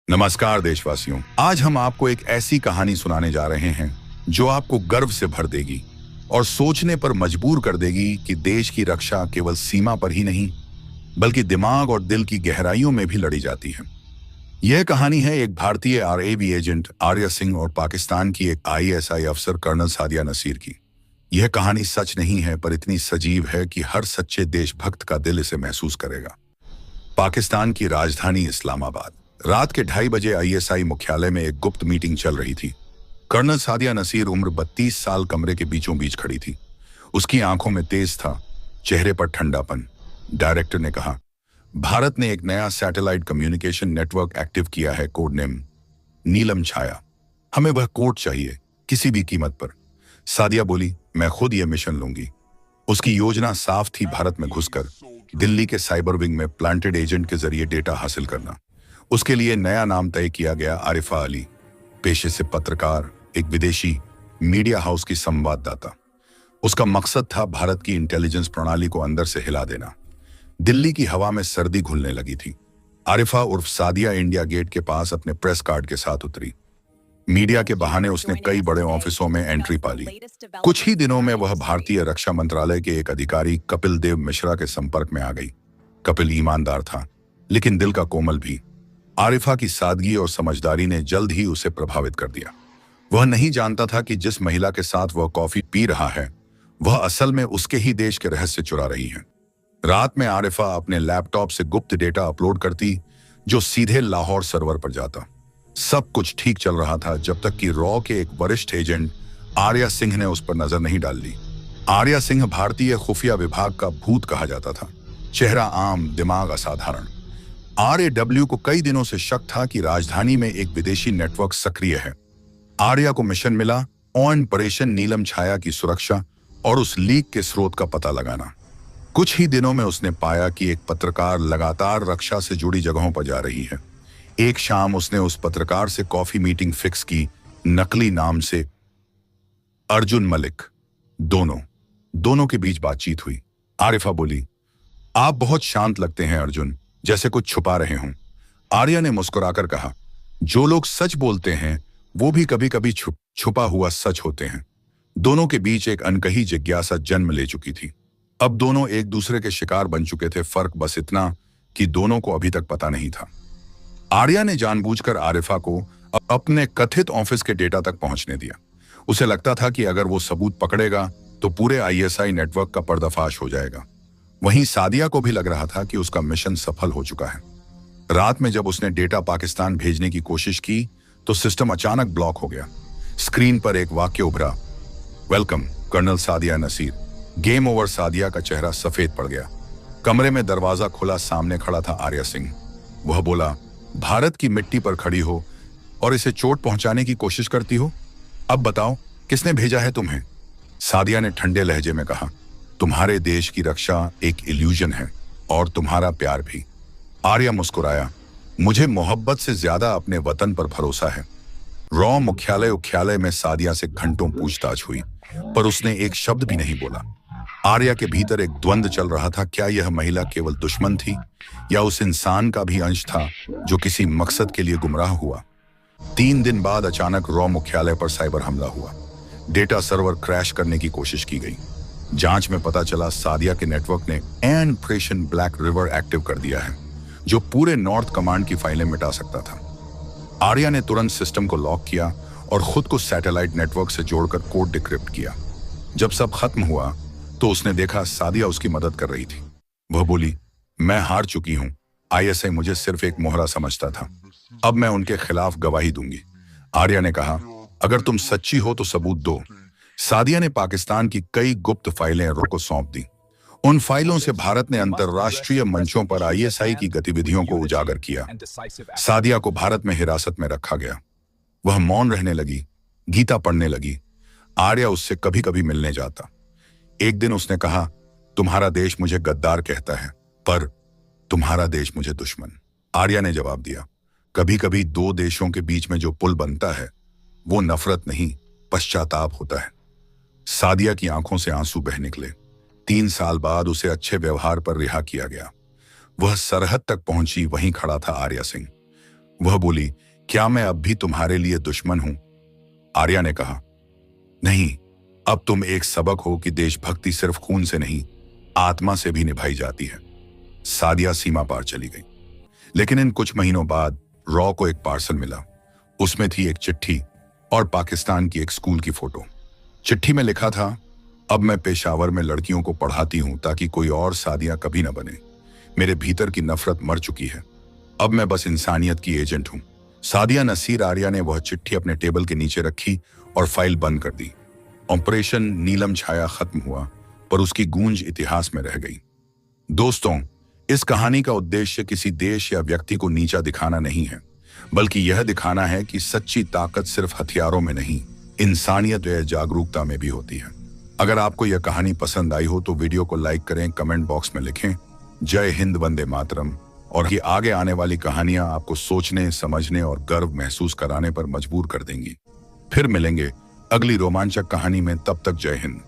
नमस्कार देशवासियों, आज हम आपको एक ऐसी कहानी सुनाने जा रहे हैं जो आपको गर्व से भर देगी और सोचने पर मजबूर कर देगी कि देश की रक्षा केवल सीमा पर ही नहीं बल्कि दिमाग और दिल की गहराइयों में भी लड़ी जाती है। यह कहानी है एक भारतीय आरएबी एजेंट आर्या सिंह और पाकिस्तान की एक आईएसआई अफसर कर्नल सादिया नसीर की। यह कहानी सच नहीं है, पर इतनी सजीव है कि हर सच्चे देशभक्त का दिल इसे महसूस करेगा। पाकिस्तान की राजधानी इस्लामाबाद, रात के 2:30 बजे आईएसआई मुख्यालय में एक गुप्त मीटिंग चल रही थी। कर्नल सादिया नसीर उम्र 32 साल कमरे के बीचों बीच खड़ी थी। उसकी आंखों में तेज था, चेहरे पर ठंडापन। डायरेक्टर ने कहा, भारत ने एक नया सैटेलाइट कम्युनिकेशन नेटवर्क एक्टिव किया है, कोड नेम नीलम छाया। हमें वह कोड चाहिए, किसी भी कीमत पर। सादिया बोली, मैं खुद यह मिशन लूंगी। उसकी योजना साफ थी, भारत में घुसकर दिल्ली के साइबर विंग में प्लांटेड एजेंट के जरिए डेटा हासिल करना। उसके लिए नया नाम तय किया गया, आरिफा अली, पेशे से पत्रकार, एक विदेशी मीडिया हाउस की संवाददाता। उसका मकसद था भारत की इंटेलिजेंस प्रणाली को अंदर से हिला देना। दिल्ली की हवा में सर्दी घुलने लगी थी। आरिफा उर्फ सादिया इंडिया गेट के पास अपने प्रेस कार्ड के साथ उतरी। मीडिया के बहाने उसने कई बड़े ऑफिसों में एंट्री पा ली। कुछ ही दिनों में वह भारतीय रक्षा मंत्रालय के एक अधिकारी कपिल देव मिश्रा के संपर्क में आ गई। कपिल ईमानदार था, लेकिन दिल का कोमल भी। आरिफा की सादगी और समझदारी ने जल्द ही उसे प्रभावित कर दिया। वह नहीं जानता था कि जिस महिला के साथ वह कॉफी पी रहा है, वह असल में उसके ही देश के रहस्य चुरा रही है। रात में आरिफा अपने लैपटॉप से गुप्त डेटा अपलोड करती, जो सीधे लाहौर सर्वर पर जाता। सब कुछ ठीक चल रहा था जब तक कि रॉ के एक वरिष्ठ एजेंट आर्या सिंह ने उस पर नजर नहीं डाल ली। आर्या सिंह भारतीय खुफिया विभाग का भूत कहा जाता था। चेहरा आम, दिमाग असाधारण। आरएडब्ल्यू को कई दिनों से शक था कि राजधानी में एक विदेशी नेटवर्क सक्रिय है। आर्या को मिशन मिला, ऑपरेशन नीलम छाया की सुरक्षा और उस लीक के स्रोत का पता लगाना। कुछ ही दिनों में उसने पाया कि एक पत्रकार लगातार रक्षा से जुड़ी जगहों पर जा रही है। एक शाम उसने उस पत्रकार से कॉफी मीटिंग फिक्स की, नकली नाम से अर्जुन मलिक। दोनों के बीच बातचीत हुई। आरिफा बोली, आप बहुत शांत लगते हैं अर्जुन, जैसे कुछ छुपा रहे हों। आर्या ने मुस्कुराकर कहा, जो लोग सच बोलते हैं वो भी कभी कभी छुपा हुआ सच होते हैं। दोनों के बीच एक अनकही जिज्ञासा जन्म ले चुकी थी। अब दोनों एक दूसरे के शिकार बन चुके थे, फर्क बस इतना कि दोनों को अभी तक पता नहीं था। आर्या ने जानबूझकर आरिफा को अपने कथित ऑफिस के डेटा तक पहुंचने दिया। उसे लगता था कि अगर वो सबूत पकड़ेगा तो पूरे आईएसआई नेटवर्क का पर्दाफाश हो जाएगा। वहीं सादिया को भी लग रहा था कि उसका मिशन सफल हो चुका है। रात में जब उसने डेटा पाकिस्तान भेजने की कोशिश की तो सिस्टम अचानक ब्लॉक हो गया। स्क्रीन पर एक वाक्य उभरा, welcome colonel Sadia Naseer. Game over. Sadia का चेहरा सफेद पड़ गया। कमरे में दरवाजा खुला, सामने खड़ा था आर्या सिंह। वह बोला, भारत की मिट्टी पर खड़ी हो और इसे चोट पहुंचाने की कोशिश करती हो। अब बताओ, किसने भेजा है तुम्हें? सादिया ने ठंडे लहजे में कहा, तुम्हारे देश की रक्षा एक इल्यूजन है और तुम्हारा प्यार भी। आर्या मुस्कुराया, मुझे मोहब्बत से ज्यादा अपने वतन पर भरोसा है। रॉ मुख्यालय में सादिया से घंटों पूछताछ हुई, पर उसने एक शब्द भी नहीं बोला। आर्या के भीतर एक द्वंद्व चल रहा था, क्या यह महिला केवल दुश्मन थी या उस इंसान का भी अंश था जो किसी मकसद के लिए गुमराह हुआ। 3 दिन बाद अचानक रॉ मुख्यालय पर साइबर हमला हुआ। डेटा सर्वर क्रैश करने की कोशिश की गई। जांच में पता चला सादिया के नेटवर्क ने ऑपरेशन ब्लैक रिवर एक्टिव कर दिया है, जो पूरे नॉर्थ कमांड की फाइलें मिटा सकता था। आर्या ने तुरंत सिस्टम को लॉक किया और खुद को सैटेलाइट नेटवर्क से जोड़कर कोड डिक्रिप्ट किया। जब सब खत्म हुआ तो उसने देखा सादिया उसकी मदद कर रही थी। वह बोली, मैं हार चुकी हूं। आईएसआई मुझे सिर्फ एक मोहरा समझता था, अब मैं उनके खिलाफ गवाही दूंगी। आर्या ने कहा, अगर तुम सच्ची हो तो सबूत दो। सादिया ने पाकिस्तान की कई गुप्त फाइलें रॉ को सौंप दी। उन फाइलों से भारत ने अंतर्राष्ट्रीय मंचों पर आईएसआई की गतिविधियों को उजागर किया। सादिया को भारत में हिरासत में रखा गया। वह मौन रहने लगी, गीता पढ़ने लगी। आर्या उससे कभी कभी मिलने जाता। एक दिन उसने कहा, तुम्हारा देश मुझे गद्दार कहता है, पर तुम्हारा देश मुझे दुश्मन। आर्या ने जवाब दिया, कभी कभी दो देशों के बीच में जो पुल बनता है वो नफरत नहीं, पश्चाताप होता है। सादिया की आंखों से आंसू बह निकले। 3 साल बाद उसे अच्छे व्यवहार पर रिहा किया गया। वह सरहद तक पहुंची, वहीं खड़ा था आर्या सिंह। वह बोली, क्या मैं अब भी तुम्हारे लिए दुश्मन हूं? आर्या ने कहा, नहीं, अब तुम एक सबक हो कि देशभक्ति सिर्फ खून से नहीं, आत्मा से भी निभाई जाती है। सादिया सीमा पार चली गई। लेकिन इन कुछ महीनों बाद रॉ को एक पार्सल मिला। उसमें थी एक चिट्ठी और पाकिस्तान की एक स्कूल की फोटो। चिट्ठी में लिखा था, अब मैं पेशावर में लड़कियों को पढ़ाती हूं ताकि कोई और सादिया कभी न बने। मेरे भीतर की नफरत मर चुकी है, अब मैं बस इंसानियत की एजेंट हूं। सादिया नसीर आर्या ने वह चिट्ठी अपने टेबल के नीचे रखी और फाइल बंद कर दी। ऑपरेशन नीलम छाया खत्म हुआ, पर उसकी गूंज इतिहास में रह गई। दोस्तों, इस कहानी का उद्देश्य किसी देश या व्यक्ति को नीचा दिखाना नहीं है, बल्कि यह दिखाना है कि सच्ची ताकत सिर्फ हथियारों में नहीं, इंसानियत या जागरूकता में भी होती है। अगर आपको यह कहानी पसंद आई हो तो वीडियो को लाइक करें, कमेंट बॉक्स में लिखें जय हिंद, वंदे मातरम। और ये आगे आने वाली कहानियां आपको सोचने, समझने और गर्व महसूस कराने पर मजबूर कर देंगी। फिर मिलेंगे अगली रोमांचक कहानी में, तब तक जय हिंद।